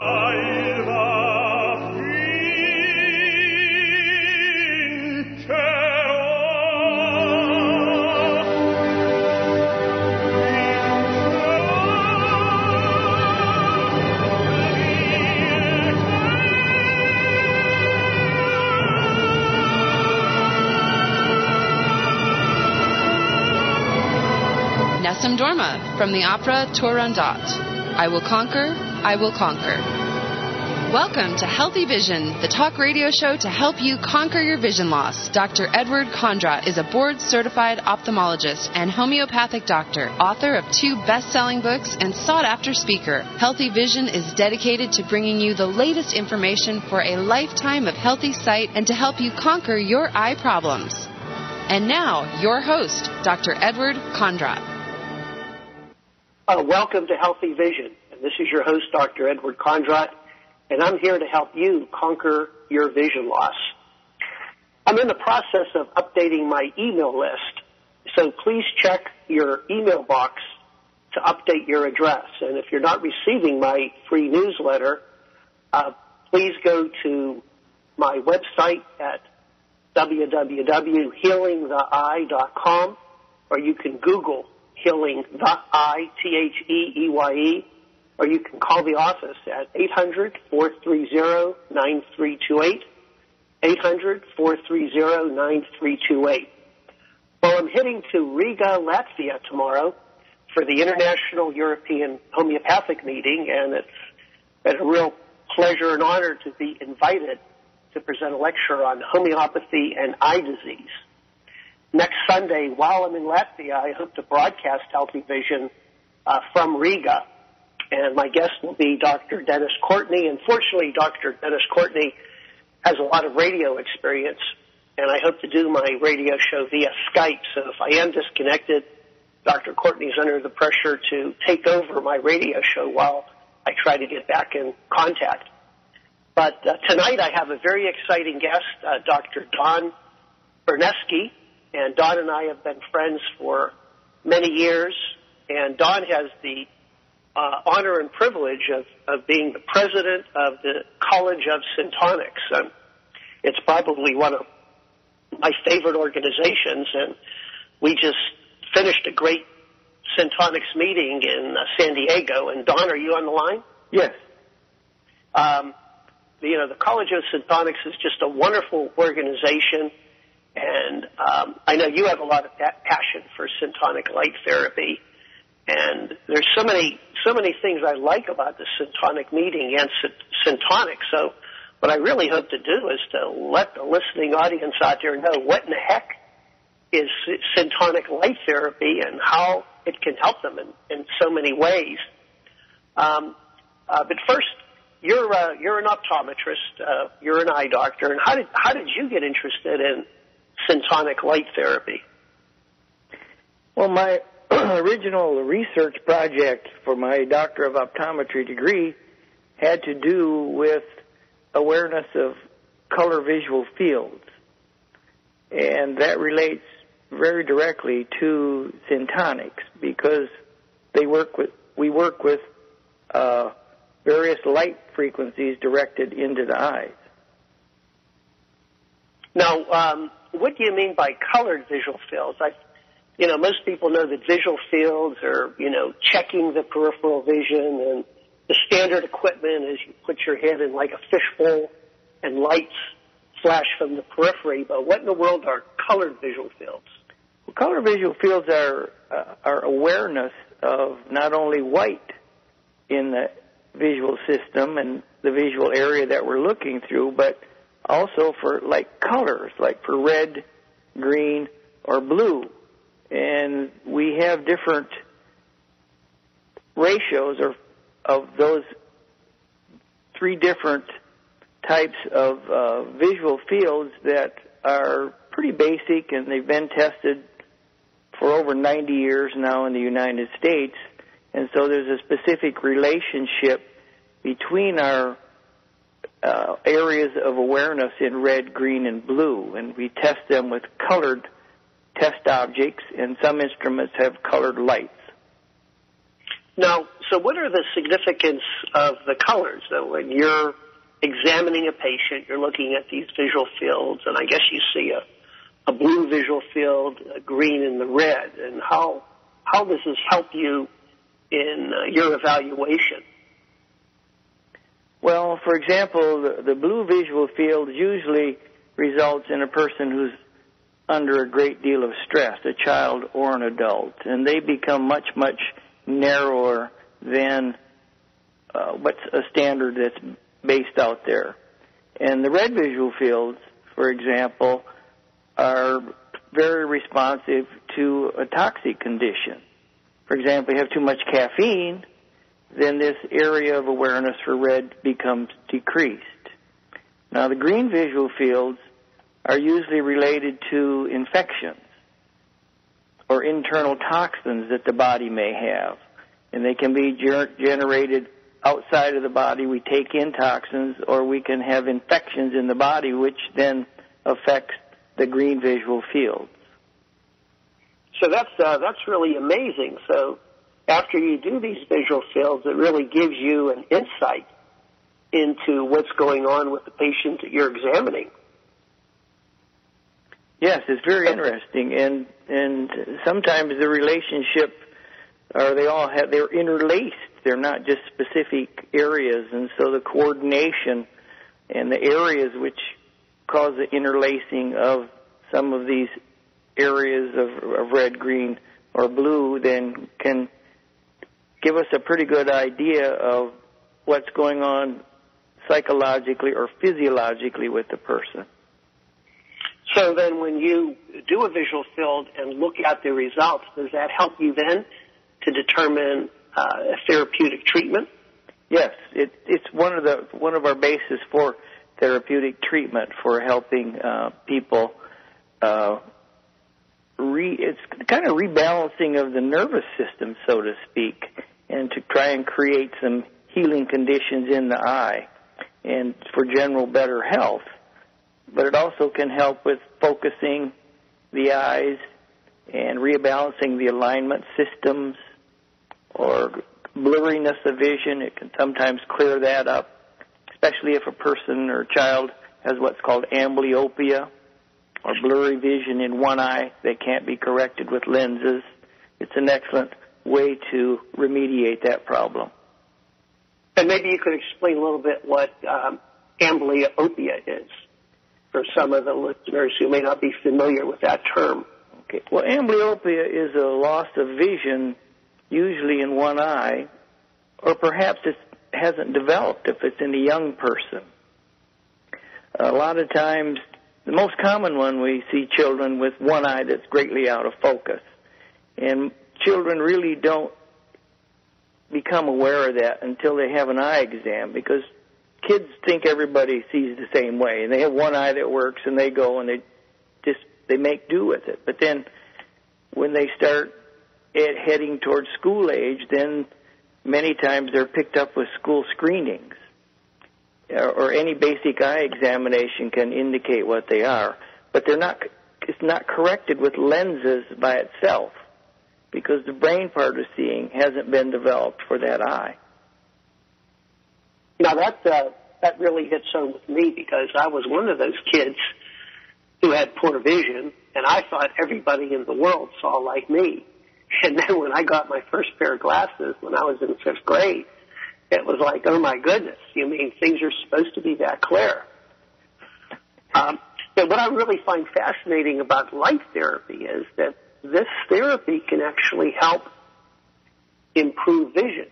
Nessun Dorma from the opera Turandot. I will conquer, I will conquer. Welcome to Healthy Vision, the talk radio show to help you conquer your vision loss. Dr. Edward Kondrot is a board-certified ophthalmologist and homeopathic doctor, author of 2 best-selling books, and sought-after speaker. Healthy Vision is dedicated to bringing you the latest information for a lifetime of healthy sight and to help you conquer your eye problems. And now, your host, Dr. Edward Kondrot. Welcome to Healthy Vision. And this is your host, Dr. Edward Kondrot, and I'm here to help you conquer your vision loss. I'm in the process of updating my email list, so please check your email box to update your address. And if you're not receiving my free newsletter, please go to my website at www.healingtheeye.com, or you can Google Healing the Eye, T-H-E-E-Y-E, or you can call the office at 800-430-9328, 800-430-9328. Well, I'm heading to Riga, Latvia tomorrow for the International European Homeopathic Meeting, and it's been a real pleasure and honor to be invited to present a lecture on homeopathy and eye disease. Next Sunday, while I'm in Latvia, I hope to broadcast Healthy Vision from Riga, and my guest will be Dr. Dennis Courtney. And fortunately, Dr. Dennis Courtney has a lot of radio experience, and I hope to do my radio show via Skype. So if I am disconnected, Dr. Courtney is under the pressure to take over my radio show while I try to get back in contact. But tonight I have a very exciting guest, Dr. Don Barniske. And Don and I have been friends for many years, and Don has the honor and privilege of being the president of the College of Syntonics. It's probably one of my favorite organizations, and we just finished a great Syntonics meeting in San Diego. And Don, are you on the line? Yes. The College of Syntonics is just a wonderful organization. And I know you have a lot of passion for Syntonic light therapy, and there's so many things I like about the Syntonic meeting and Syntonic. So what I really hope to do is to let the listening audience out there know what in the heck is Syntonic light therapy and how it can help them in so many ways. But first, you're an optometrist, you're an eye doctor, and how did you get interested in Syntonic light therapy? Well, my original research project for my Doctor of Optometry degree had to do with awareness of color visual fields. And that relates very directly to Syntonics because we work with various light frequencies directed into the eyes. Now, what do you mean by colored visual fields? Most people know that visual fields are, checking the peripheral vision, and the standard equipment is you put your head in like a fishbowl and lights flash from the periphery. But what in the world are colored visual fields? Well, color visual fields are awareness of not only white in the visual system and the visual area that we're looking through, but also for like colors, like for red, green, or blue. And we have different ratios of those 3 different types of visual fields that are pretty basic, and they've been tested for over 90 years now in the United States. And so there's a specific relationship between our areas of awareness in red, green, and blue, and we test them with colored test objects, and some instruments have colored lights. Now, So what are the significance of the colors? So when you're examining a patient, you're looking at these visual fields, and I guess you see a blue visual field, a green, and the red. And how does this help you in your evaluation? Well, for example, the blue visual field usually results in a person who's under a great deal of stress, a child or an adult, and they become much, much narrower than what's a standard that's based out there. And the red visual fields, for example, are very responsive to a toxic condition. For example, you have too much caffeine, then this area of awareness for red becomes decreased. Now, the green visual fields are usually related to infections or internal toxins that the body may have. And they can be generated outside of the body. We take in toxins, or we can have infections in the body, which then affects the green visual fields. So that's really amazing. So after you do these visual fields, it really gives you an insight into what's going on with the patient that you're examining. Yes, it's very interesting, and sometimes the relationship, or they're interlaced. They're not just specific areas, and so the coordination and the areas which cause the interlacing of some of these areas of red, green, or blue then can give us a pretty good idea of what's going on psychologically or physiologically with the person. So then when you do a visual field and look at the results, does that help you then to determine a therapeutic treatment? Yes, it's one of our bases for therapeutic treatment for helping people. It's kind of rebalancing of the nervous system, so to speak, and to try and create some healing conditions in the eye and for general better health. But it also can help with focusing the eyes and rebalancing the alignment systems or blurriness of vision. It can sometimes clear that up, especially if a person or child has what's called amblyopia, or blurry vision in one eye that can't be corrected with lenses. It's an excellent way to remediate that problem. And maybe you could explain a little bit what amblyopia is for some of the listeners who may not be familiar with that term. Okay. Well, amblyopia is a loss of vision, usually in one eye, or perhaps it hasn't developed if it's in a young person. A lot of times, the most common one, we see children with one eye that's greatly out of focus. And children really don't become aware of that until they have an eye exam, because kids think everybody sees the same way. And they have one eye that works, and they go and they make do with it. But then when they start heading towards school age, then many times they're picked up with school screenings. Or any basic eye examination can indicate what they are, but it's not corrected with lenses by itself, because the brain part of seeing hasn't been developed for that eye. Now that really hits home with me, because I was one of those kids who had poor vision, and I thought everybody in the world saw like me. And then when I got my first pair of glasses when I was in 5th grade, it was like, oh, my goodness, you mean things are supposed to be that clear? But what I really find fascinating about light therapy is that this therapy can actually help improve vision.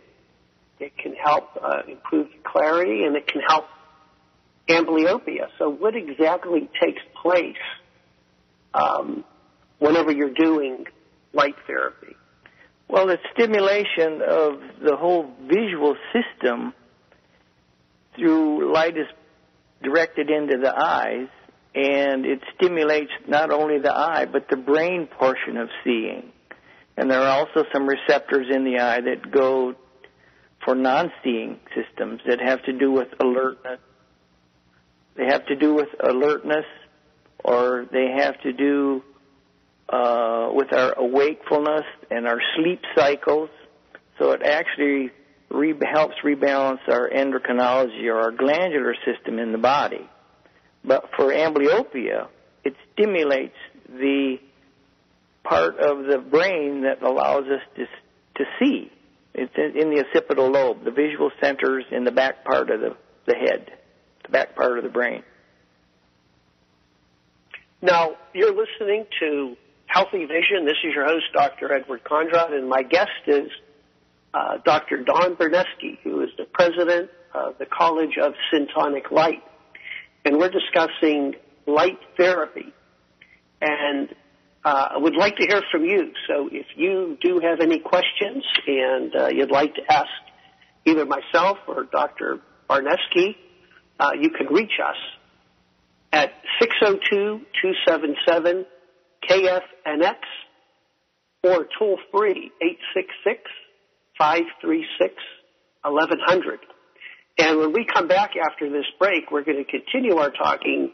It can help improve clarity, and it can help amblyopia. So what exactly takes place whenever you're doing light therapy? Well, it's stimulation of the whole visual system through light is directed into the eyes, and it stimulates not only the eye, but the brain portion of seeing. And there are also some receptors in the eye that go for non-seeing systems that have to do with alertness. They have to do with alertness, or they have to do with our wakefulness and our sleep cycles. So it actually helps rebalance our endocrinology or our glandular system in the body. But for amblyopia, it stimulates the part of the brain that allows us to see. It's in the occipital lobe, the visual centers in the back part of the head, the back part of the brain. Now, you're listening to Healthy Vision. This is your host, Dr. Edward Kondrot, and my guest is Dr. Don Barniske, who is the president of the College of Syntonic Light. And we're discussing light therapy. And I would like to hear from you. So if you do have any questions and you'd like to ask either myself or Dr. Barniske, you can reach us at 602-277-KFNX or toll free 866-536-1100. And when we come back after this break, we're going to continue our talking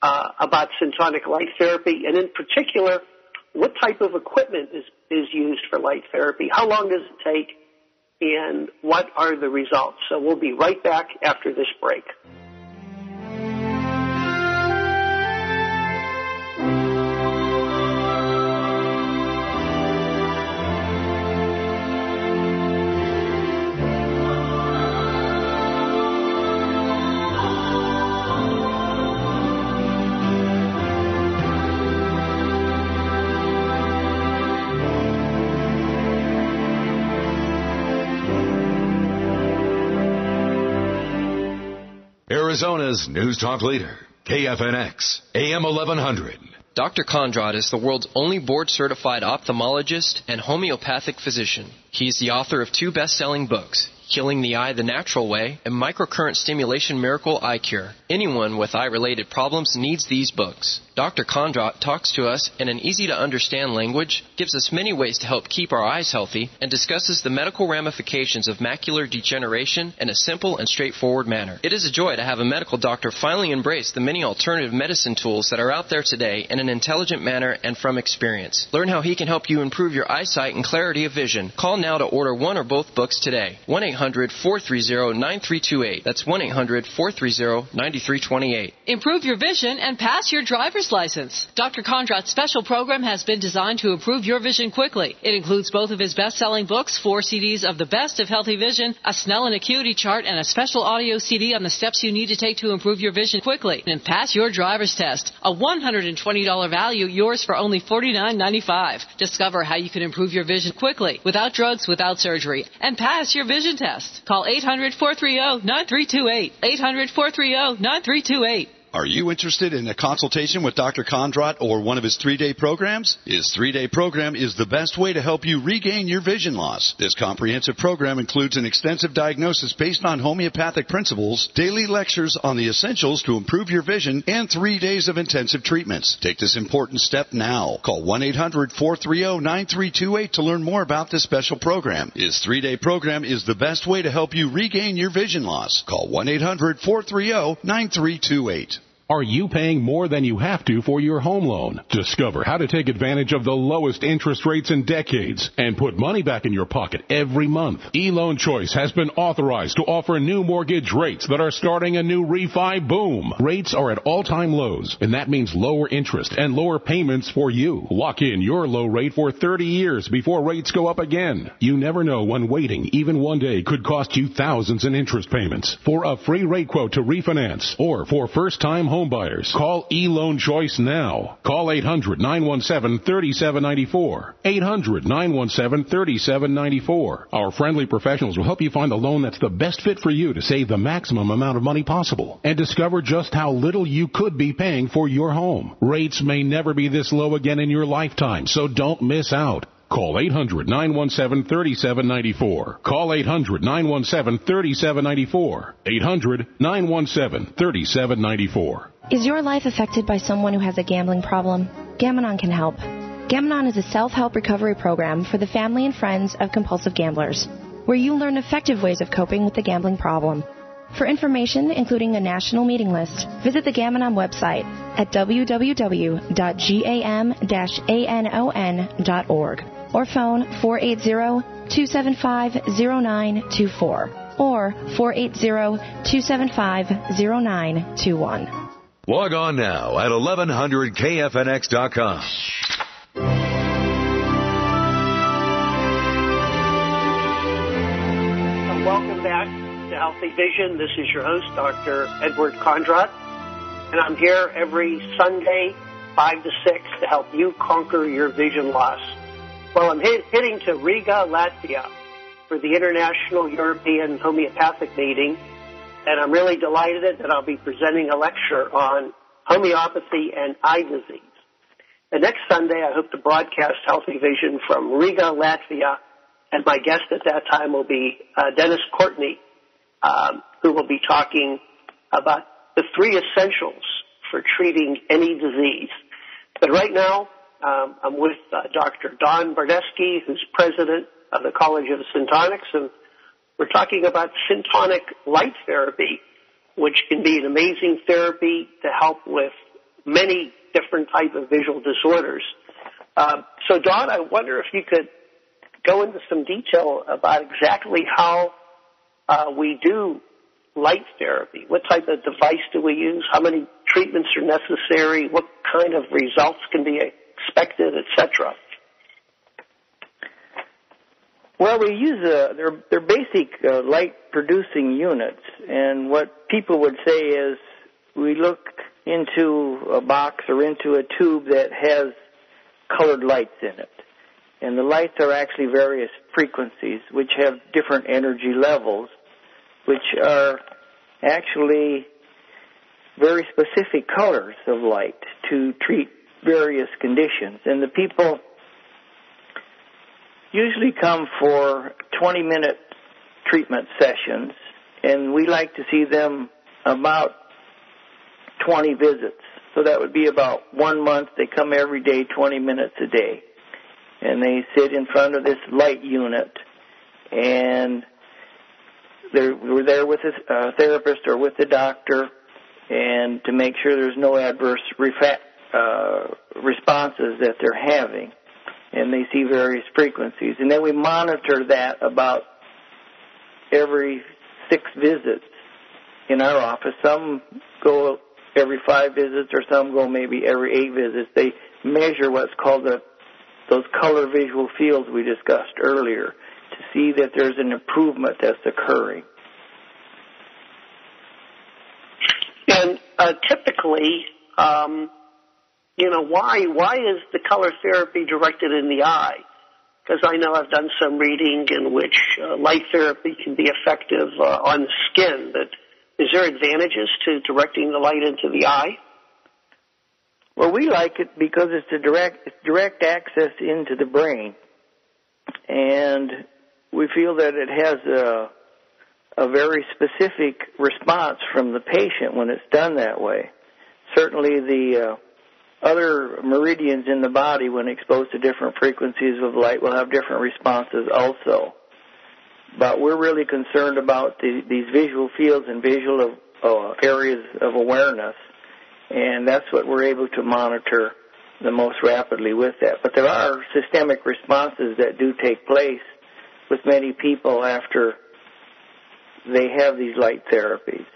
about syntonic light therapy, and in particular, what type of equipment is used for light therapy, how long does it take, and what are the results. So we'll be right back after this break. Arizona's News Talk leader, KFNX, AM 1100. Dr. Kondrot is the world's only board-certified ophthalmologist and homeopathic physician. He is the author of 2 best-selling books, Healing the Eye the Natural Way and Microcurrent Stimulation Miracle Eye Cure. Anyone with eye-related problems needs these books. Dr. Kondrot talks to us in an easy-to-understand language, gives us many ways to help keep our eyes healthy, and discusses the medical ramifications of macular degeneration in a simple and straightforward manner. It is a joy to have a medical doctor finally embrace the many alternative medicine tools that are out there today in an intelligent manner and from experience. Learn how he can help you improve your eyesight and clarity of vision. Call now to order one or both books today. 1-800-430-9328. That's 1-800-430-9328. Improve your vision and pass your driver's license. Dr. Kondrot's special program has been designed to improve your vision quickly. It includes both of his best-selling books, 4 CDs of the best of healthy vision, a Snellen acuity chart, and a special audio CD on the steps you need to take to improve your vision quickly and pass your driver's test. A $120 value, yours for only $49.95. Discover how you can improve your vision quickly, without drugs, without surgery, and pass your vision test. Call 800-430-9328. 800-430-9328. Are you interested in a consultation with Dr. Kondrot or one of his 3-day programs? His 3-day program is the best way to help you regain your vision loss. This comprehensive program includes an extensive diagnosis based on homeopathic principles, daily lectures on the essentials to improve your vision, and 3 days of intensive treatments. Take this important step now. Call 1-800-430-9328 to learn more about this special program. His 3-day program is the best way to help you regain your vision loss. Call 1-800-430-9328. Are you paying more than you have to for your home loan? Discover how to take advantage of the lowest interest rates in decades and put money back in your pocket every month. eLoan Choice has been authorized to offer new mortgage rates that are starting a new refi boom. Rates are at all-time lows, and that means lower interest and lower payments for you. Lock in your low rate for 30 years before rates go up again. You never know when waiting, even one day, could cost you thousands in interest payments. For a free rate quote to refinance or for first-time home buyers, call eLoan Choice now. Call 800-917-3794. 800-917-3794. Our friendly professionals will help you find the loan that's the best fit for you to save the maximum amount of money possible and discover just how little you could be paying for your home. Rates may never be this low again in your lifetime, so don't miss out. Call 800-917-3794. Call 800-917-3794. 800-917-3794. Is your life affected by someone who has a gambling problem? Gam-Anon can help. Gam-Anon is a self-help recovery program for the family and friends of compulsive gamblers, where you learn effective ways of coping with the gambling problem. For information, including a national meeting list, visit the Gam-Anon website at www.gam-anon.org or phone 480-275-0924 or 480-275-0921. Log on now at 1100kfnx.com. Welcome back to Healthy Vision. This is your host, Dr. Edward Kondrot, and I'm here every Sunday, 5 to 6, to help you conquer your vision loss. Well, I'm heading to Riga, Latvia for the International European Homeopathic Meeting, and I'm really delighted that I'll be presenting a lecture on homeopathy and eye disease. And next Sunday, I hope to broadcast Healthy Vision from Riga, Latvia, and my guest at that time will be Dennis Courtney, who will be talking about the 3 essentials for treating any disease. But right now, I'm with Dr. Don Barniske, who's president of the College of Syntonics, and we're talking about Syntonic light therapy, which can be an amazing therapy to help with many different types of visual disorders. So, Don, I wonder if you could go into some detail about exactly how we do light therapy. What type of device do we use? How many treatments are necessary? What kind of results can be expected, etc.? Well, we use they're basic light-producing units, and what people would say is we look into a box or into a tube that has colored lights in it. And the lights are actually various frequencies which have different energy levels, which are actually very specific colors of light to treat various conditions. And the people usually come for 20-minute treatment sessions, and we like to see them about 20 visits. So that would be about 1 month. They come every day, 20 minutes a day. And they sit in front of this light unit, and we're there with a therapist or with the doctor, and to make sure there's no adverse responses that they're having. And they see various frequencies. And then we monitor that about every 6 visits in our office. Some go every 5 visits, or some go maybe every 8 visits. They measure what's called those color visual fields we discussed earlier to see that there's an improvement that's occurring. And typically, why is the color therapy directed in the eye? Because I know I've done some reading in which light therapy can be effective on the skin, but is there advantages to directing the light into the eye? Well, we like it because it's direct access into the brain, and we feel that it has a very specific response from the patient when it's done that way. Certainly the other meridians in the body, when exposed to different frequencies of light, will have different responses also. But we're really concerned about these visual fields and visual areas of awareness, and that's what we're able to monitor the most rapidly with that. But there are systemic responses that do take place with many people after they have these light therapies.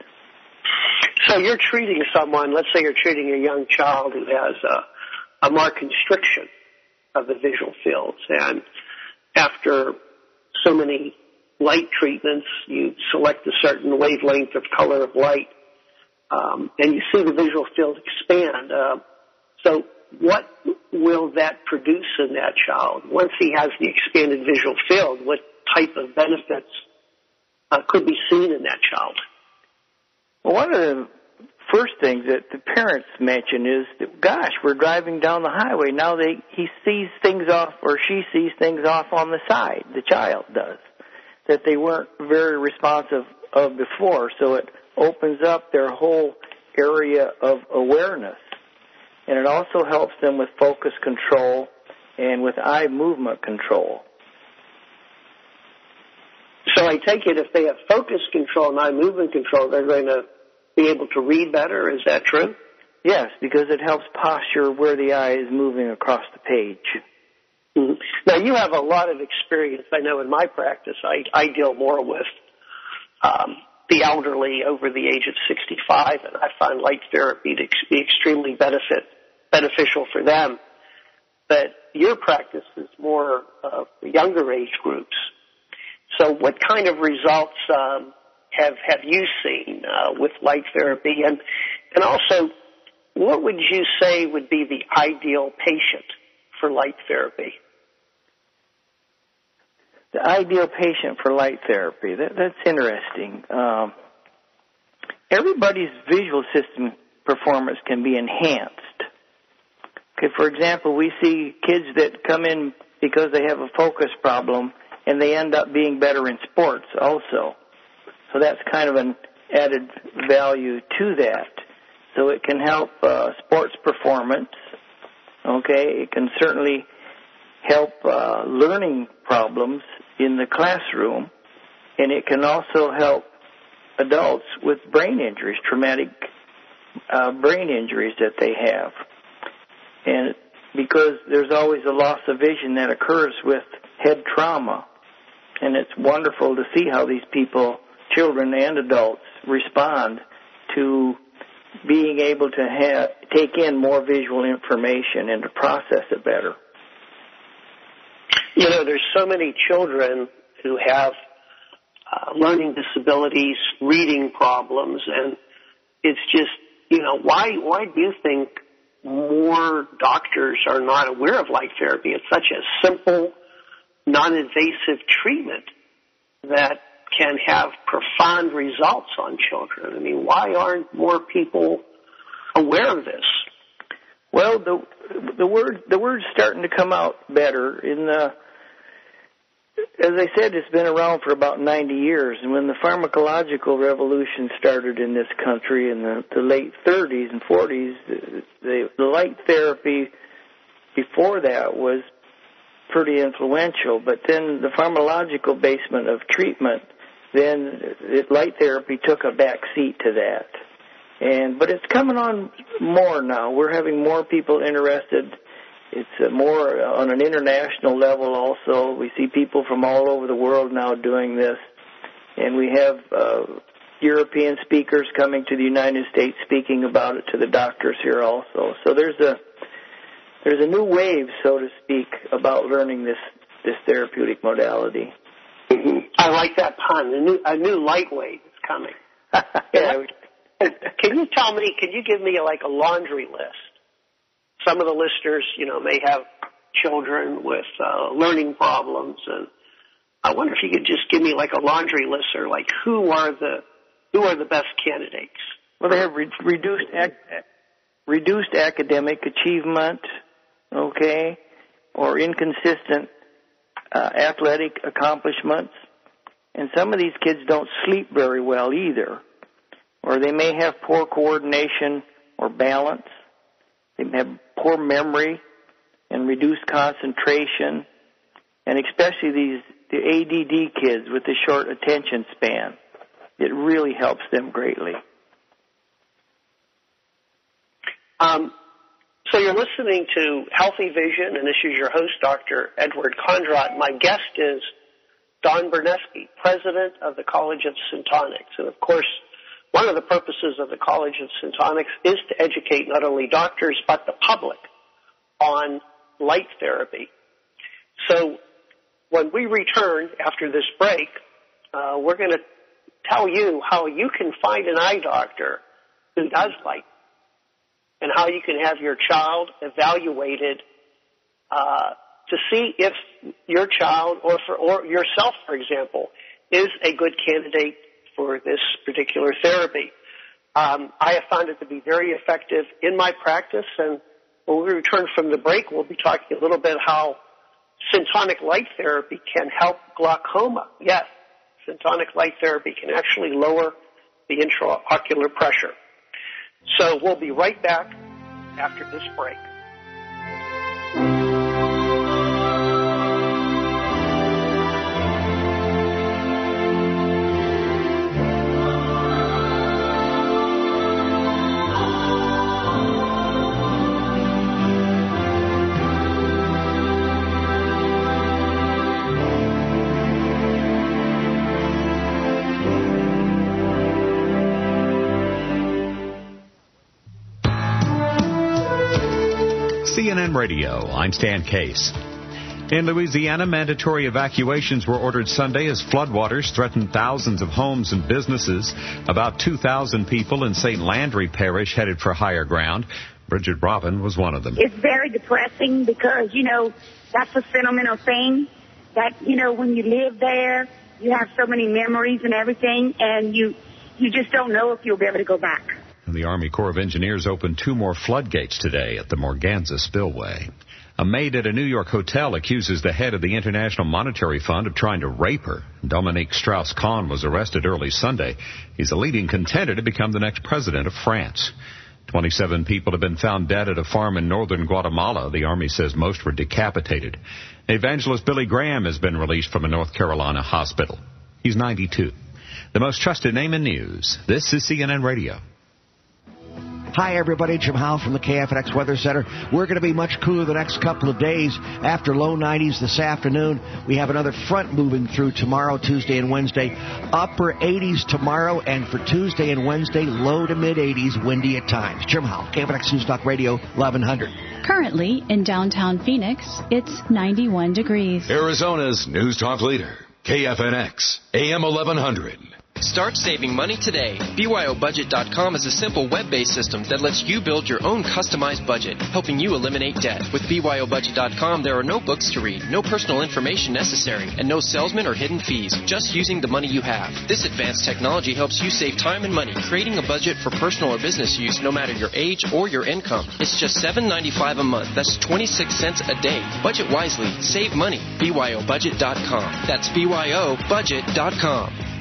So you're treating someone, let's say you're treating a young child who has a marked constriction of the visual fields, and after so many light treatments, you select a certain wavelength of color of light, and you see the visual field expand. So what will that produce in that child? Once he has the expanded visual field, what type of benefits could be seen in that child? Well, one of the first things that the parents mention is that, gosh, we're driving down the highway. Now he sees things off, or she sees things off on the side, the child does, that they weren't very responsive of before. So it opens up their whole area of awareness. And it also helps them with focus control and with eye movement control. So I take it if they have focus control and eye movement control, they're going to be able to read better. Is that true? Yes, because it helps posture where the eye is moving across the page. Mm-hmm. Now, you have a lot of experience. I know in my practice, I deal more with the elderly over the age of 65, and I find light therapy to be extremely beneficial for them. But your practice is more of the younger age groups. So what kind of results have you seen with light therapy? And also, what would you say would be the ideal patient for light therapy? The ideal patient for light therapy, that's interesting. Everybody's visual system performance can be enhanced. Okay, for example, we see kids that come in because they have a focus problem, and they end up being better in sports also. So that's kind of an added value to that. So it can help sports performance. Okay, it can certainly help learning problems in the classroom, and it can also help adults with brain injuries, traumatic brain injuries that they have. And because there's always a loss of vision that occurs with head trauma, and it's wonderful to see how these people, children and adults, respond to being able to take in more visual information and to process it better. You know, there's so many children who have learning disabilities, reading problems, and it's just, you know, why do you think more doctors are not aware of light therapy? It's such a simple, non-invasive treatment that can have profound results on children. I mean, why aren't more people aware of this? Well, the word's starting to come out better. As I said, it's been around for about 90 years, and when the pharmacological revolution started in this country in the late 30s and 40s, the light therapy before that was pretty influential, but then the pharmacological basement of treatment, then light therapy took a back seat to that. But it's coming on more now. We're having more people interested. It's more on an international level also. We see people from all over the world now doing this. And we have European speakers coming to the United States speaking about it to the doctors here also. So there's a new wave, so to speak, about learning this therapeutic modality. Mm-hmm. I like that pun. A new light wave is coming. Yeah. Can you give me a laundry list? Some of the listeners, you know, may have children with learning problems, and I wonder if you could just give me a laundry list, or who are the best candidates? Well, they have reduced academic achievement, okay, or inconsistent athletic accomplishments, and some of these kids don't sleep very well either, or they may have poor coordination or balance. They have poor memory and reduced concentration, and especially the ADD kids with the short attention span. It really helps them greatly. So you're listening to Healthy Vision, and this is your host, Dr. Edward Kondrot. My guest is Don Barniske, president of the College of Syntonics. And, of course, one of the purposes of the College of Syntonics is to educate not only doctors but the public on light therapy. So when we return after this break, we're going to tell you how you can find an eye doctor who does light, and how you can have your child evaluated to see if your child or yourself, for example, is a good candidate for this particular therapy. I have found it to be very effective in my practice, and when we return from the break, we'll be talking a little bit how Syntonic light therapy can help glaucoma. Yes, Syntonic light therapy can actually lower the intraocular pressure. So we'll be right back after this break. CNN Radio, I'm Stan Case. In Louisiana, mandatory evacuations were ordered Sunday as floodwaters threatened thousands of homes and businesses. About 2,000 people in St. Landry Parish headed for higher ground. Bridget Robin was one of them. It's very depressing because, that's a sentimental thing that, when you live there, you have so many memories and everything, and you just don't know if you'll be able to go back. And the Army Corps of Engineers opened 2 more floodgates today at the Morganza Spillway. A maid at a New York hotel accuses the head of the International Monetary Fund of trying to rape her. Dominique Strauss-Kahn was arrested early Sunday. He's a leading contender to become the next president of France. 27 people have been found dead at a farm in northern Guatemala. The Army says most were decapitated. Evangelist Billy Graham has been released from a North Carolina hospital. He's 92. The most trusted name in news. This is CNN Radio. Hi, everybody. Jim Howell from the KFNX Weather Center. We're going to be much cooler the next couple of days. After low 90s this afternoon, we have another front moving through tomorrow, Tuesday, and Wednesday. Upper 80s tomorrow, and for Tuesday and Wednesday, low to mid 80s, windy at times. Jim Howell, KFNX News Talk Radio, 1100. Currently in downtown Phoenix, it's 91 degrees. Arizona's News Talk leader, KFNX, AM 1100. Start saving money today. BYOBudget.com is a simple web-based system that lets you build your own customized budget, helping you eliminate debt. With BYOBudget.com, there are no books to read, no personal information necessary, and no salesman or hidden fees, just using the money you have. This advanced technology helps you save time and money, creating a budget for personal or business use no matter your age or your income. It's just $7.95 a month. That's 26 cents a day. Budget wisely. Save money. BYOBudget.com. That's BYOBudget.com.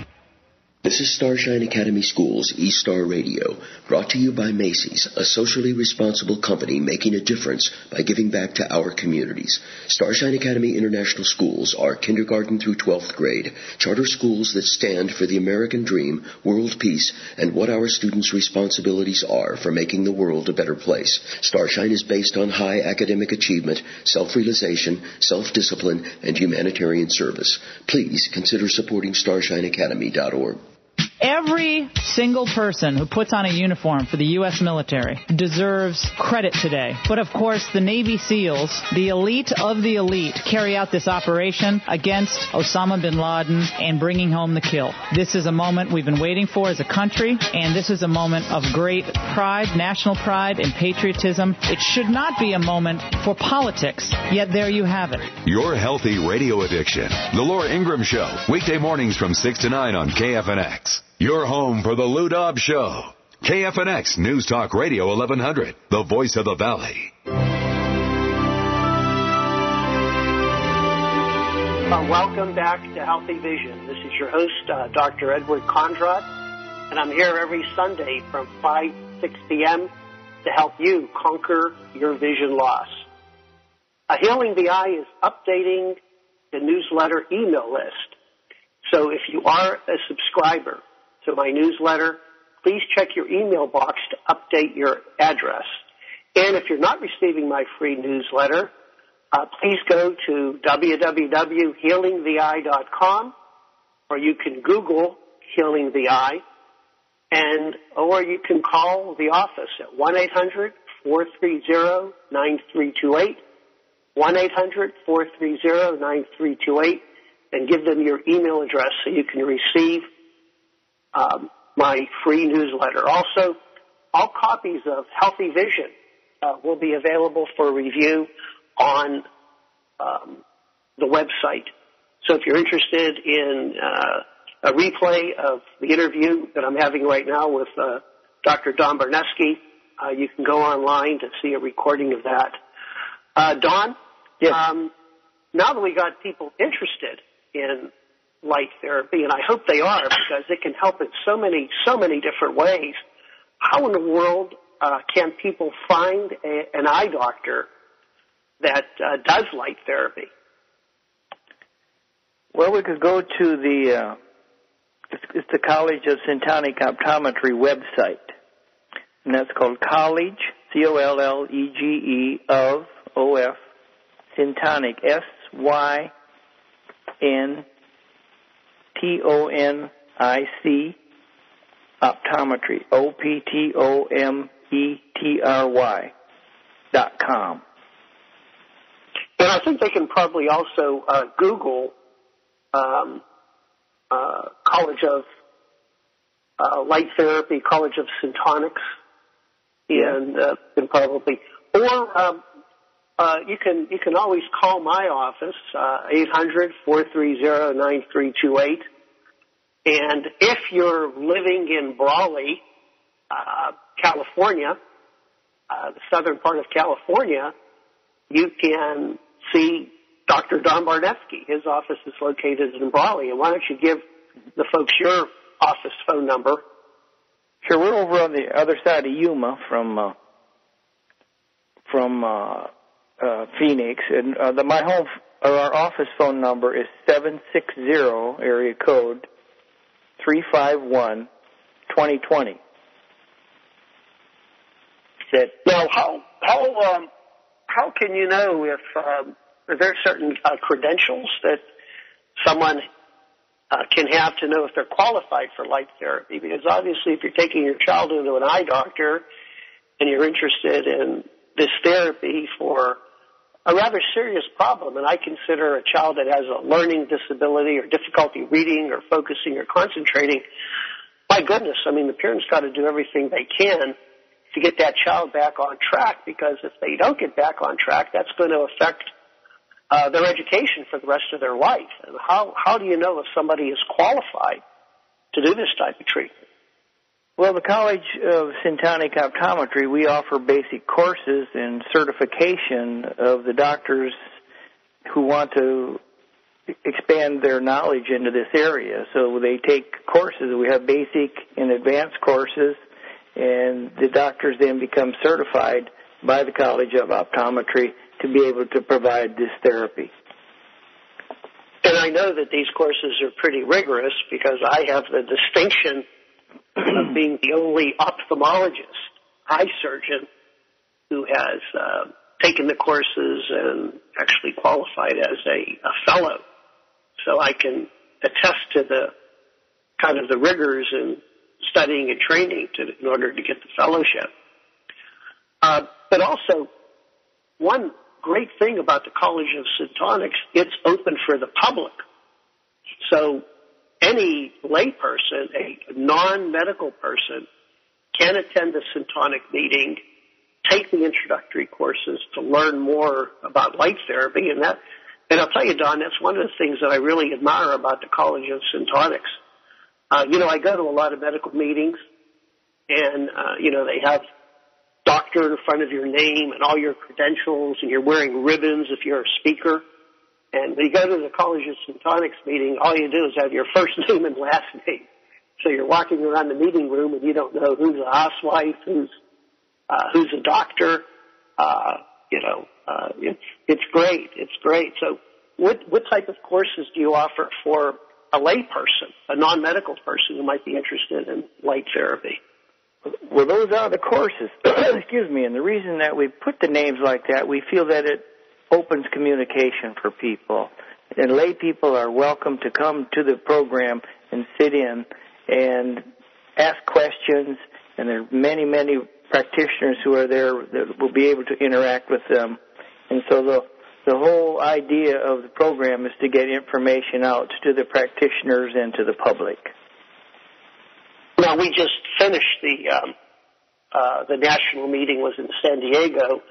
This is Starshine Academy Schools East Star Radio, brought to you by Macy's, a socially responsible company making a difference by giving back to our communities. Starshine Academy International Schools are kindergarten through 12th grade, charter schools that stand for the American dream, world peace, and what our students' responsibilities are for making the world a better place. Starshine is based on high academic achievement, self-realization, self-discipline, and humanitarian service. Please consider supporting StarshineAcademy.org. Every single person who puts on a uniform for the U.S. military deserves credit today. But, of course, the Navy SEALs, the elite of the elite, carry out this operation against Osama bin Laden and bringing home the kill. This is a moment we've been waiting for as a country, and this is a moment of great pride, national pride, and patriotism. It should not be a moment for politics, yet there you have it. Your healthy radio addiction. The Laura Ingraham Show, weekday mornings from 6 to 9 on KFNX. Your home for the Lou Dobbs Show. KFNX News Talk Radio 1100, the voice of the valley. Welcome back to Healthy Vision. This is your host, Dr. Edward Kondrot, and I'm here every Sunday from 5, 6 p.m. to help you conquer your vision loss. Healing the Eye is updating the newsletter email list. So if you are a subscriber to my newsletter, please check your email box to update your address. And if you're not receiving my free newsletter, please go to www.healingtheeye.com, or you can Google Healing the Eye, or you can call the office at 1-800-430-9328, 1-800-430-9328, and give them your email address so you can receive my free newsletter. Also, all copies of Healthy Vision will be available for review on the website. So if you're interested in a replay of the interview that I'm having right now with Dr. Don Barniske, you can go online to see a recording of that. Don, yes. Now that we got people interested in light therapy, and I hope they are, because it can help in so many different ways, how in the world can people find an eye doctor that does light therapy? Well, we could go to it's the College of Syntonic Optometry website, and that's called College, C-O-L-L-E-G-E, of O-F, Syntonic, S-Y-N-T-O-N-I-C, Optometry, O-P-T-O-M-E-T-R-Y.com. And I think they can probably also Google College of Light Therapy, College of Syntonics, and can probably, or you can always call my office, 800-430-9328. And if you're living in Brawley, California, the southern part of California, you can see Dr. Don Barniske. His office is located in Brawley. And why don't you give the folks your office phone number? Sure, we're over on the other side of Yuma from Phoenix, and our office phone number is 760 area code 351-2020. Now, how can you know if are there certain credentials that someone can have to know if they're qualified for light therapy? Because obviously, if you're taking your child into an eye doctor and you're interested in this therapy for a rather serious problem, and I consider a child that has a learning disability or difficulty reading or focusing or concentrating, my goodness, I mean, the parents got to do everything they can to get that child back on track, because if they don't get back on track, that's going to affect their education for the rest of their life. And how do you know if somebody is qualified to do this type of treatment? Well, the College of Syntonic Optometry, we offer basic courses and certification of the doctors who want to expand their knowledge into this area. So they take courses. We have basic and advanced courses, and the doctors then become certified by the College of Optometry to be able to provide this therapy. And I know that these courses are pretty rigorous because I have the distinction of being the only ophthalmologist, eye surgeon, who has taken the courses and actually qualified as a fellow. So I can attest to the kind of the rigors in studying and training in order to get the fellowship. But also, one great thing about the College of Syntonics, it's open for the public. So any layperson, a non-medical person, can attend the Syntonic meeting, take the introductory courses to learn more about light therapy. And I'll tell you, Don, that's one of the things that I really admire about the College of Syntonics. I go to a lot of medical meetings, and, they have doctor in front of your name and all your credentials, and you're wearing ribbons if you're a speaker. And when you go to the College of Syntonics meeting, all you do is have your first name and last name. So you're walking around the meeting room, and you don't know who's a housewife, who's a doctor. It's great. It's great. So what type of courses do you offer for a layperson, a non-medical person who might be interested in light therapy? Well, those are the courses. Excuse me. And the reason that we put the names like that, we feel that it opens communication for people. And lay people are welcome to come to the program and sit in and ask questions. And there are many, many practitioners who are there that will be able to interact with them. And so the whole idea of the program is to get information out to the practitioners and to the public. Now, we just finished the national meeting was in San Diego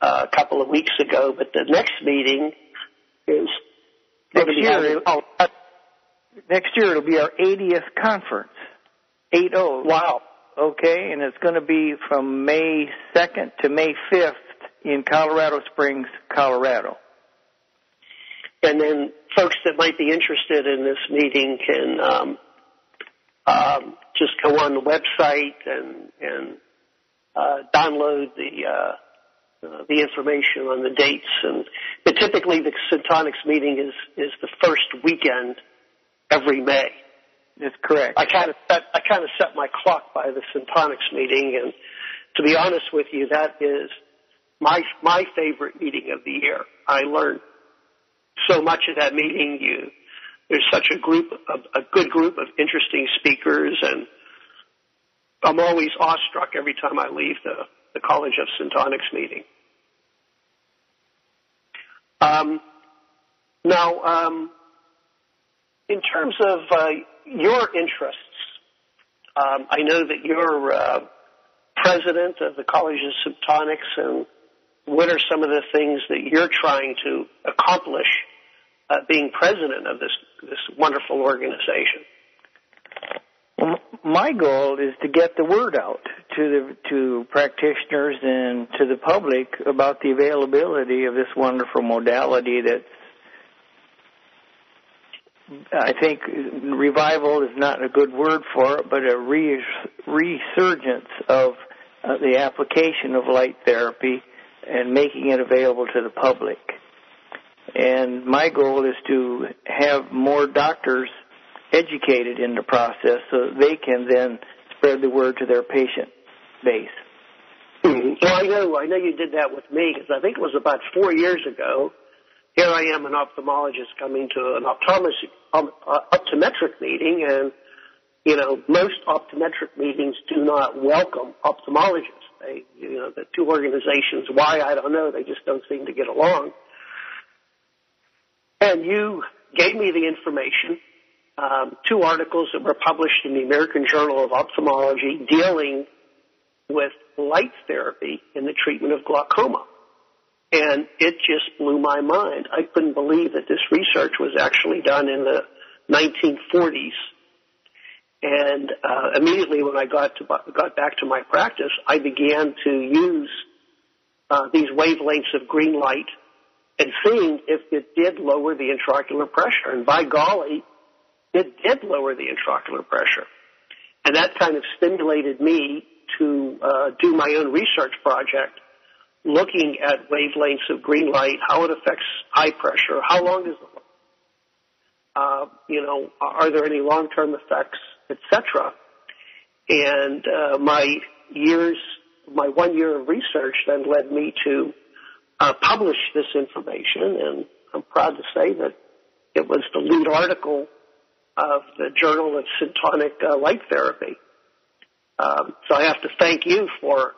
a couple of weeks ago, but the next meeting is next year. It'll be our 80th conference. 80. Wow. Okay, and it's going to be from May 2nd to May 5th in Colorado Springs, Colorado. And then folks that might be interested in this meeting can just go on the website and download the information on the dates. But typically the Syntonics meeting is the first weekend every May. That's correct. I kind of set my clock by the Syntonics meeting, and to be honest with you, that is my favorite meeting of the year. I learned so much at that meeting. There's such a good group of interesting speakers, and I'm always awestruck every time I leave the College of Syntonics meeting. Now, in terms of your interests, I know that you're president of the College of Syntonics, and what are some of the things that you're trying to accomplish being president of this wonderful organization? Well, my goal is to get the word out to practitioners and to the public about the availability of this wonderful modality that I think revival is not a good word for it, but a resurgence of the application of light therapy and making it available to the public. And my goal is to have more doctors educated in the process so that they can then spread the word to their patient base. Well, I know you did that with me, because I think it was about 4 years ago. Here I am, an ophthalmologist, coming to an optometric meeting, and, you know, most optometric meetings do not welcome ophthalmologists. They, you know, the two organizations, why, I don't know, they just don't seem to get along. And you gave me the information, 2 articles that were published in the American Journal of Ophthalmology dealing with light therapy in the treatment of glaucoma. And it just blew my mind. I couldn't believe that this research was actually done in the 1940s. And immediately when I got back to my practice, I began to use these wavelengths of green light and seeing if it did lower the intraocular pressure. And by golly, it did lower the intraocular pressure. And that kind of stimulated me to do my own research project, looking at wavelengths of green light, how it affects eye pressure, how long does it last, you know, are there any long-term effects, etc. And my 1 year of research then led me to publish this information, and I'm proud to say that it was the lead article of the Journal of Syntonic Light Therapy. So I have to thank you for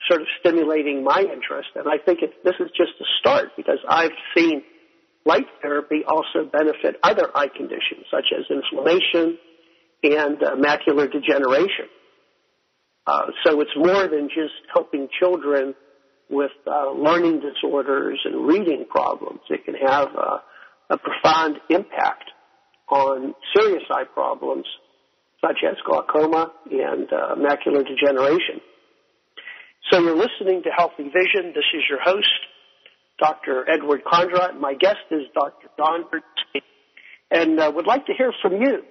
sort of stimulating my interest, and I think this is just a start, because I've seen light therapy also benefit other eye conditions such as inflammation and macular degeneration. So it's more than just helping children with learning disorders and reading problems. It can have a profound impact on serious eye problems such as glaucoma and macular degeneration. So you're listening to Healthy Vision. This is your host, Dr. Edward Kondrot. My guest is Dr. Don Barniske, and would like to hear from you.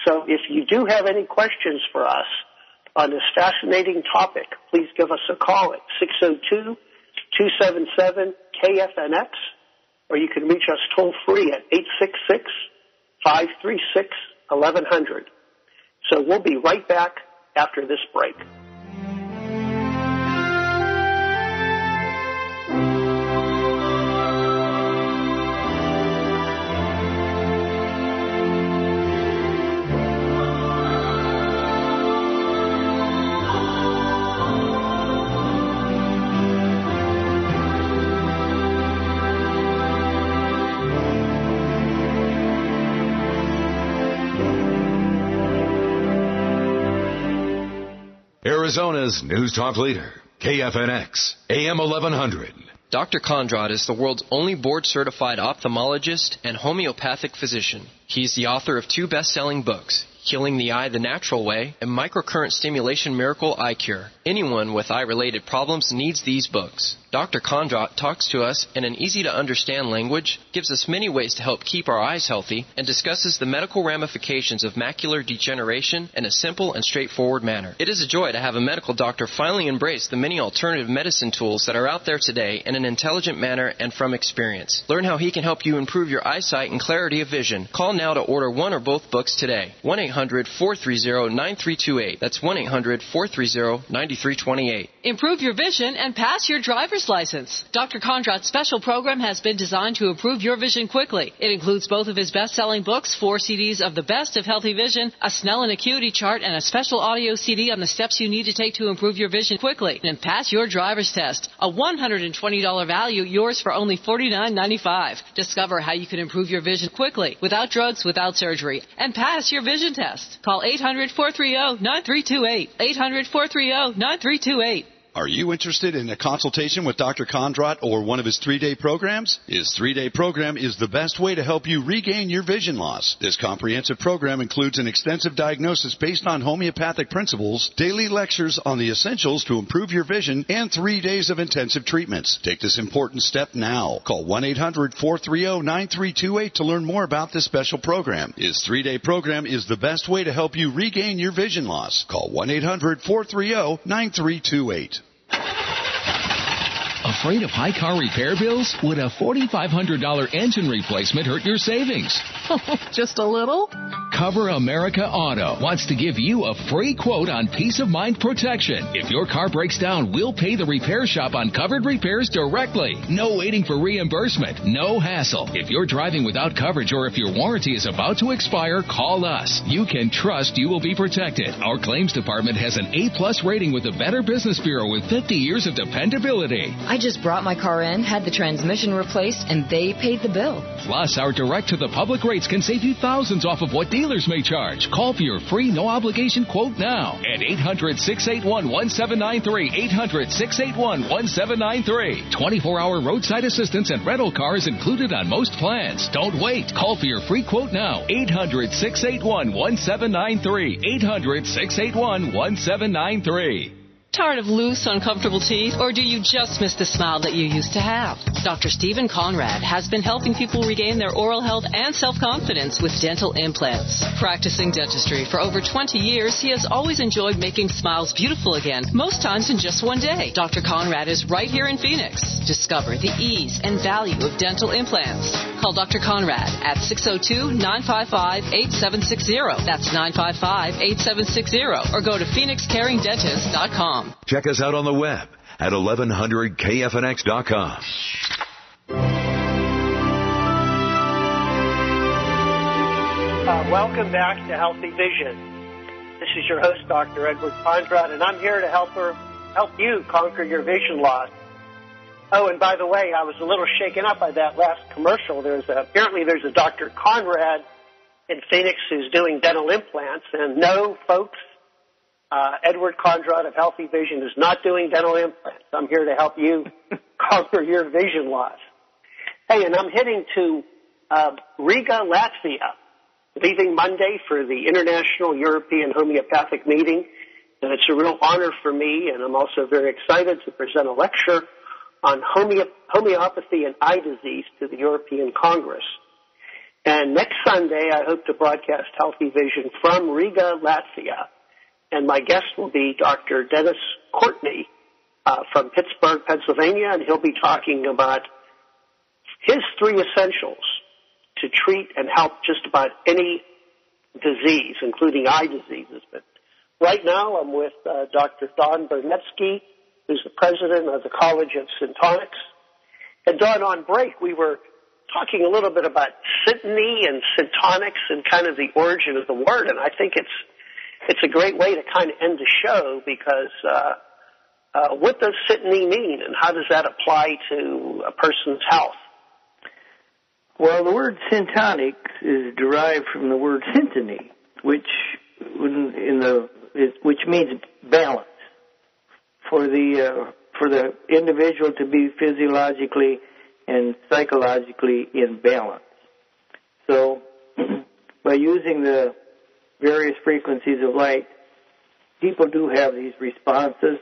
So if you do have any questions for us on this fascinating topic, please give us a call at 602-277-KFNX, or you can reach us toll-free at 866-536-1100. So we'll be right back after this break. Arizona's News Talk leader, KFNX, AM 1100. Dr. Kondrot is the world's only board-certified ophthalmologist and homeopathic physician. He's the author of 2 best-selling books, Healing the Eye the Natural Way and Microcurrent Stimulation Miracle Eye Cure. Anyone with eye-related problems needs these books. Dr. Kondrot talks to us in an easy-to-understand language, gives us many ways to help keep our eyes healthy, and discusses the medical ramifications of macular degeneration in a simple and straightforward manner. It is a joy to have a medical doctor finally embrace the many alternative medicine tools that are out there today in an intelligent manner and from experience. Learn how he can help you improve your eyesight and clarity of vision. Call now to order one or both books today. 1-800-430-9328. That's 1-800-430-9328. Improve your vision and pass your driver's driver's license. Dr. Kondrot's special program has been designed to improve your vision quickly. It includes both of his best-selling books, 4 CDs of the best of healthy vision, a Snellen acuity chart, and a special audio CD on the steps you need to take to improve your vision quickly and pass your driver's test. A $120 value, yours for only $49.95. Discover how you can improve your vision quickly, without drugs, without surgery, and pass your vision test. Call 800-430-9328. 800-430-9328. Are you interested in a consultation with Dr. Kondrot or one of his 3-day programs? His 3-day program is the best way to help you regain your vision loss. This comprehensive program includes an extensive diagnosis based on homeopathic principles, daily lectures on the essentials to improve your vision, and 3 days of intensive treatments. Take this important step now. Call 1-800-430-9328 to learn more about this special program. His 3-day program is the best way to help you regain your vision loss. Call 1-800-430-9328. Afraid of high car repair bills? Would a $4,500 engine replacement hurt your savings? Just a little? Cover America Auto wants to give you a free quote on peace of mind protection. If your car breaks down, we'll pay the repair shop on covered repairs directly. No waiting for reimbursement. No hassle. If you're driving without coverage or if your warranty is about to expire, call us. You can trust you will be protected. Our claims department has an A+ rating with the Better Business Bureau with 50 years of dependability. I just brought my car in, had the transmission replaced, and they paid the bill. Plus, our direct-to-the-public rates can save you thousands off of what dealers may charge. Call for your free, no-obligation quote now at 800-681-1793, 800-681-1793. 24-hour roadside assistance and rental cars included on most plans. Don't wait. Call for your free quote now, 800-681-1793, 800-681-1793. Tired of loose, uncomfortable teeth? Or do you just miss the smile that you used to have? Dr. Stephen Conrad has been helping people regain their oral health and self-confidence with dental implants. Practicing dentistry for over 20 years, he has always enjoyed making smiles beautiful again, most times in just one day. Dr. Conrad is right here in Phoenix. Discover the ease and value of dental implants. Call Dr. Conrad at 602-955-8760. That's 955-8760. Or go to PhoenixCaringDentist.com. Check us out on the web at 1100kfnx.com. Welcome back to Healthy Vision. This is your host, Dr. Edward Kondrot, and I'm here to help you conquer your vision loss. Oh, and by the way, I was a little shaken up by that last commercial. Apparently there's a Dr. Conrad in Phoenix who's doing dental implants, and no, folks, Edward Kondrot of Healthy Vision is not doing dental implants. I'm here to help you conquer your vision loss. Hey, and I'm heading to Riga, Latvia, leaving Monday for the International European Homeopathic Meeting. And it's a real honor for me, and I'm also very excited to present a lecture on homeopathy and eye disease to the European Congress. And next Sunday, I hope to broadcast Healthy Vision from Riga, Latvia. And my guest will be Dr. Dennis Courtney from Pittsburgh, Pennsylvania, and he'll be talking about his 3 essentials to treat and help just about any disease, including eye diseases. But right now I'm with Dr. Don Barniske, who's the president of the College of Syntonics. And Don, on break, we were talking a little bit about Syntony and Syntonics and kind of the origin of the word, and I think it's a great way to kind of end the show because what does Syntony mean and how does that apply to a person's health? Well, the word syntonic is derived from the word syntony, which means balance. For the individual to be physiologically and psychologically in balance. So, by using the various frequencies of light, people do have these responses,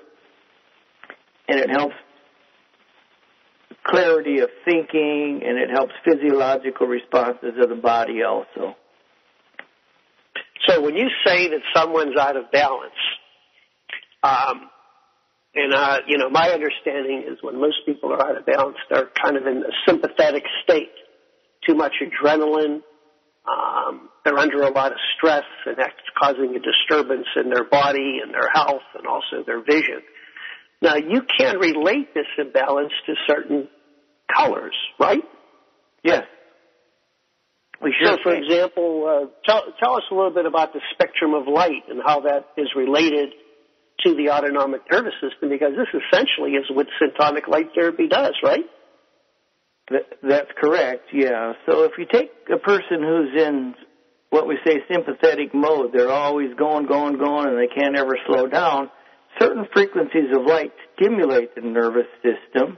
and it helps clarity of thinking, and it helps physiological responses of the body also. So when you say that someone's out of balance, my understanding is when most people are out of balance, they're kind of in a sympathetic state, too much adrenaline, they're under a lot of stress, and that's causing a disturbance in their body and their health and also their vision. Now, you can relate this imbalance to certain colors, right? Yes. So, for example, tell us a little bit about the spectrum of light and how that is related to the autonomic nervous system, because this essentially is what syntonic light therapy does, right? That's correct, yeah. So if you take a person who's in what we say sympathetic mode, they're always going, and they can't ever slow down, certain frequencies of light stimulate the nervous system,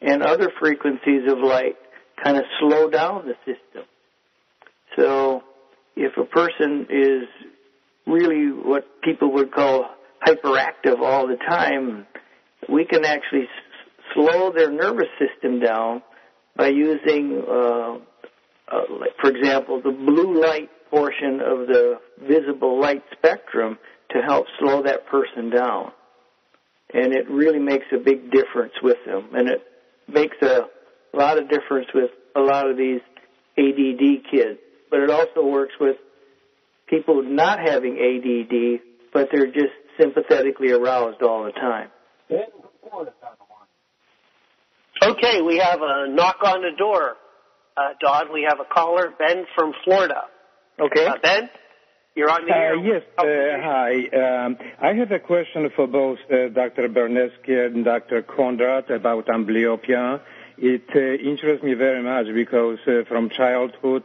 and other frequencies of light kind of slow down the system. So if a person is really what people would call hyperactive all the time, we can actually slow their nervous system down by using, for example, the blue light portion of the visible light spectrum to help slow that person down. And it really makes a big difference with them. And it makes a lot of difference with a lot of these ADD kids. But it also works with people not having ADD, but they're just sympathetically aroused all the time. Okay, we have a knock on the door, Don. We have a caller, Ben from Florida. Okay. Ben, you're on the air. Yes, hi. I have a question for both Dr. Barniske and Dr. Kondrot about amblyopia. It interests me very much because from childhood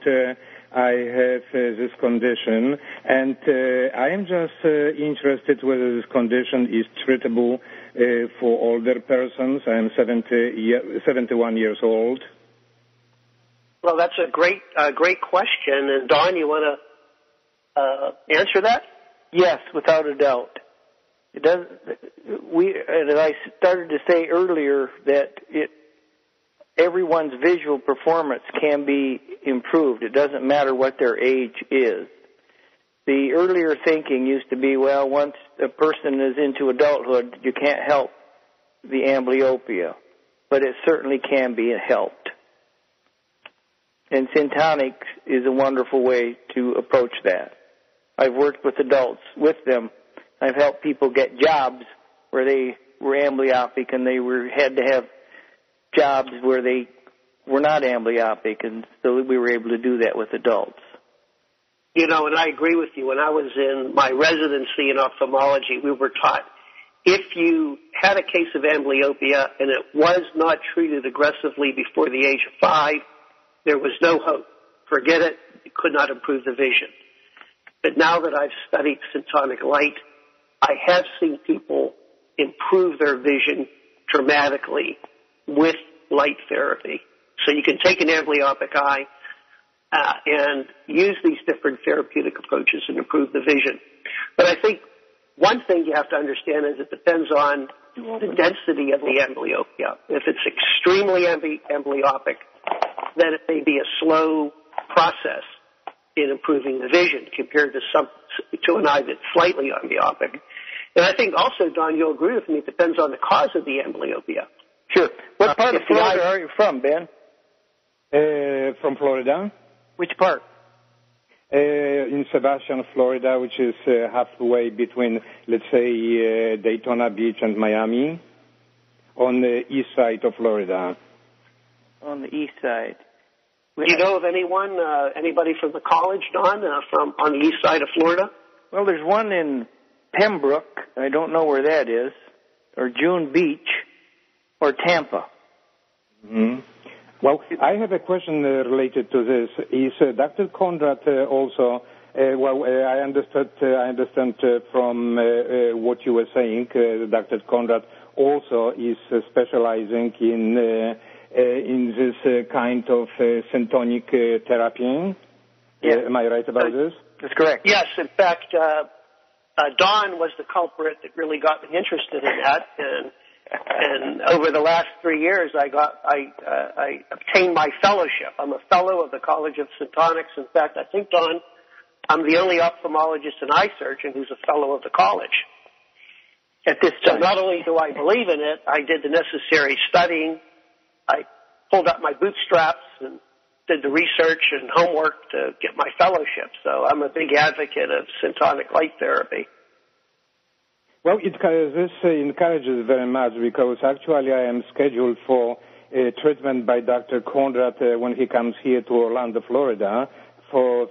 I have this condition, and I am just interested whether this condition is treatable for older persons. I am 71 years old. Well, that's a great question. And Don, you want to answer that? Yes, without a doubt. It does. As I started to say earlier, that everyone's visual performance can be improved. It doesn't matter what their age is. The earlier thinking used to be, well, once a person is into adulthood, you can't help the amblyopia, but it certainly can be helped. And Syntonic is a wonderful way to approach that. I've worked with adults with them. I've helped people get jobs where they were amblyopic and they had to have jobs where they were not amblyopic, and so we were able to do that with adults. You know, and I agree with you. When I was in my residency in ophthalmology, we were taught if you had a case of amblyopia and it was not treated aggressively before the age of 5, there was no hope. Forget it. You could not improve the vision. But now that I've studied syntonic light, I have seen people improve their vision dramatically with light therapy. So you can take an amblyopic eye and use these different therapeutic approaches and improve the vision. But I think one thing you have to understand is it depends on the density of the amblyopia. If it's extremely amblyopic, then it may be a slow process in improving the vision compared to an eye that's slightly amblyoptic. And I think also, Don, you'll agree with me, it depends on the cause of the amblyopia. Sure. What part of Florida are you from, Ben? From Florida. Which part? In Sebastian, Florida, which is halfway between, let's say, Daytona Beach and Miami, on the east side of Florida. On the east side. Do you know of anyone, anybody from the college, Don, from on the east side of Florida? Well, there's one in Pembroke. I don't know where that is, or June Beach, or Tampa. Mm-hmm. Well, I have a question related to this. Is Dr. Kondrot also? I understand from what you were saying. Dr. Kondrot also is specializing in this kind of syntonic therapy. Yeah. Am I right about this? That's correct. Yes. In fact, Don was the culprit that really got me interested in that, and over the last 3 years, I obtained my fellowship. I'm a fellow of the College of Syntonics. In fact, I think, Don, I'm the only ophthalmologist and eye surgeon who's a fellow of the college. At this time. So not only do I believe in it, I did the necessary studying. I pulled up my bootstraps and did the research and homework to get my fellowship. So I'm a big advocate of syntonic light therapy. Well, this encourages very much because actually I am scheduled for treatment by Dr. Kondrot when he comes here to Orlando, Florida, for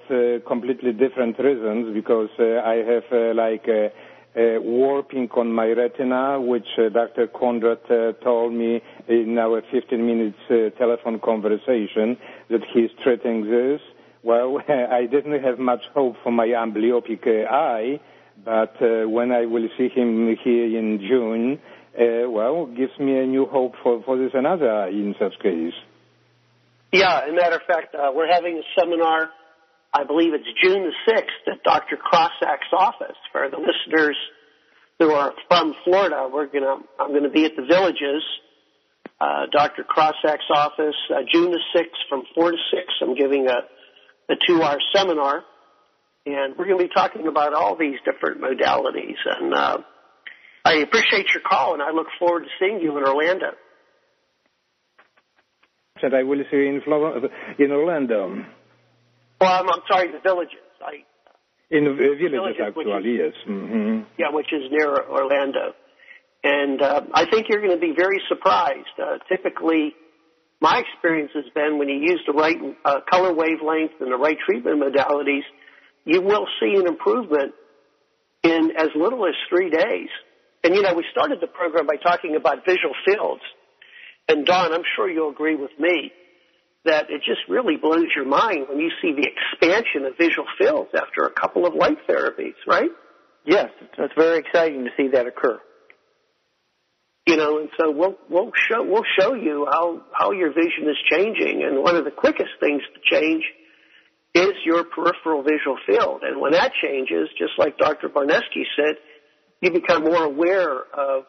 completely different reasons because I have warping on my retina, which Dr. Kondrot told me in our 15 minutes telephone conversation that he's treating this. Well, I didn't have much hope for my amblyopic eye, but when I will see him here in June, gives me a new hope for this another eye in such case. Yeah, as a matter of fact, we're having a seminar, I believe it's June the 6th, at Dr. Crossack's office. For the listeners who are from Florida, I'm going to be at the Villages, Dr. Crossack's office, June the 6th from 4 to 6. I'm giving a 2-hour seminar. And we're going to be talking about all these different modalities. And I appreciate your call, and I look forward to seeing you in Orlando. And I will see you in Orlando. Well, I'm sorry, the Villages. In the Villages, actually, yes. Mm-hmm. Yeah, which is near Orlando. And I think you're going to be very surprised. Typically, my experience has been when you use the right color wavelength and the right treatment modalities, you will see an improvement in as little as 3 days. And, we started the program by talking about visual fields. And, Don, I'm sure you'll agree with me that it just really blows your mind when you see the expansion of visual fields after a couple of light therapies, right? Yes, it's very exciting to see that occur. And so we'll show you how your vision is changing. And one of the quickest things to change is your peripheral visual field. And when that changes, just like Dr. Barniske said, you become more aware of,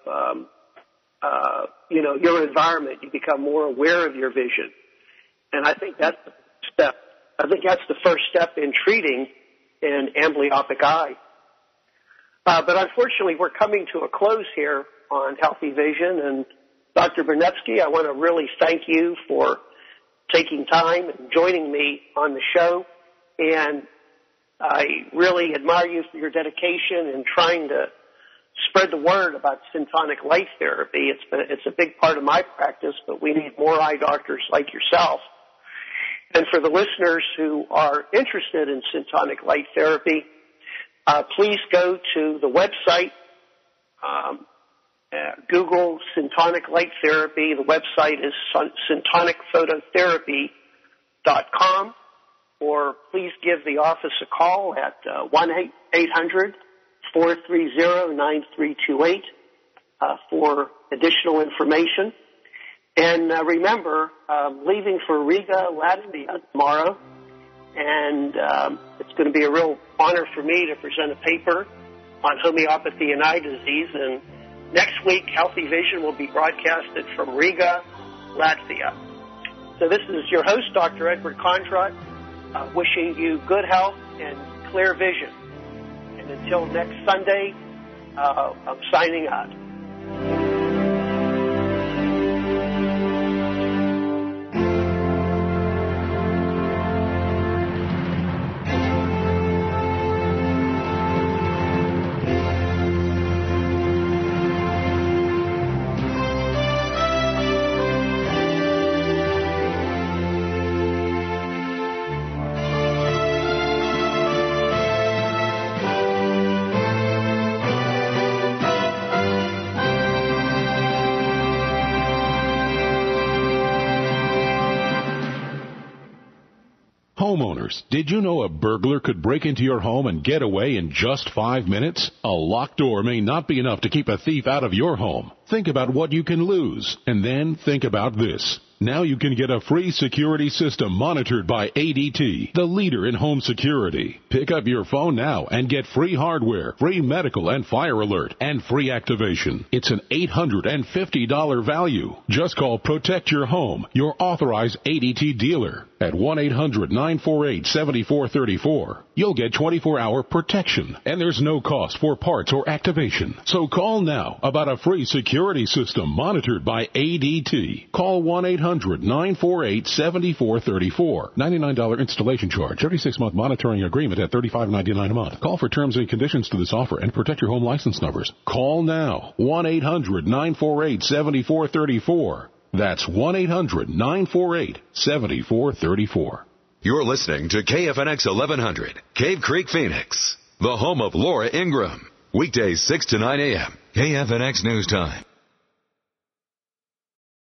your environment. You become more aware of your vision. And I think that's the step. I think that's the first step in treating an amblyopic eye. But unfortunately, we're coming to a close here on Healthy Vision. And Dr. Barniske, I want to really thank you for taking time and joining me on the show. And I really admire you for your dedication in trying to spread the word about Syntonic light therapy. It's a big part of my practice, but we need more eye doctors like yourself. And for the listeners who are interested in Syntonic light therapy, please go to the website, Google Syntonic light therapy. The website is syntonicphototherapy.com, or please give the office a call at 1-800-430-9328 for additional information. And remember, leaving for Riga, Latvia tomorrow, and it's going to be a real honor for me to present a paper on homeopathy and eye disease. And next week, Healthy Vision will be broadcasted from Riga, Latvia. So this is your host, Dr. Edward Kondrot, wishing you good health and clear vision. And until next Sunday, I'm signing out. Homeowners, did you know a burglar could break into your home and get away in just 5 minutes? A locked door may not be enough to keep a thief out of your home. Think about what you can lose, and then think about this. Now you can get a free security system monitored by ADT, the leader in home security. Pick up your phone now and get free hardware, free medical and fire alert, and free activation. It's an $850 value. Just call Protect Your Home, your authorized ADT dealer. At 1-800-948-7434, you'll get 24-hour protection, and there's no cost for parts or activation. So call now about a free security system monitored by ADT. Call 1-800-948-7434. $99 installation charge. 36-month monitoring agreement at $35.99 a month. Call for terms and conditions to this offer and protect your home license numbers. Call now. 1-800-948-7434. That's 1-800-948-7434. You're listening to KFNX 1100, Cave Creek, Phoenix, the home of Laura Ingraham. Weekdays 6 to 9 a.m. KFNX News Time.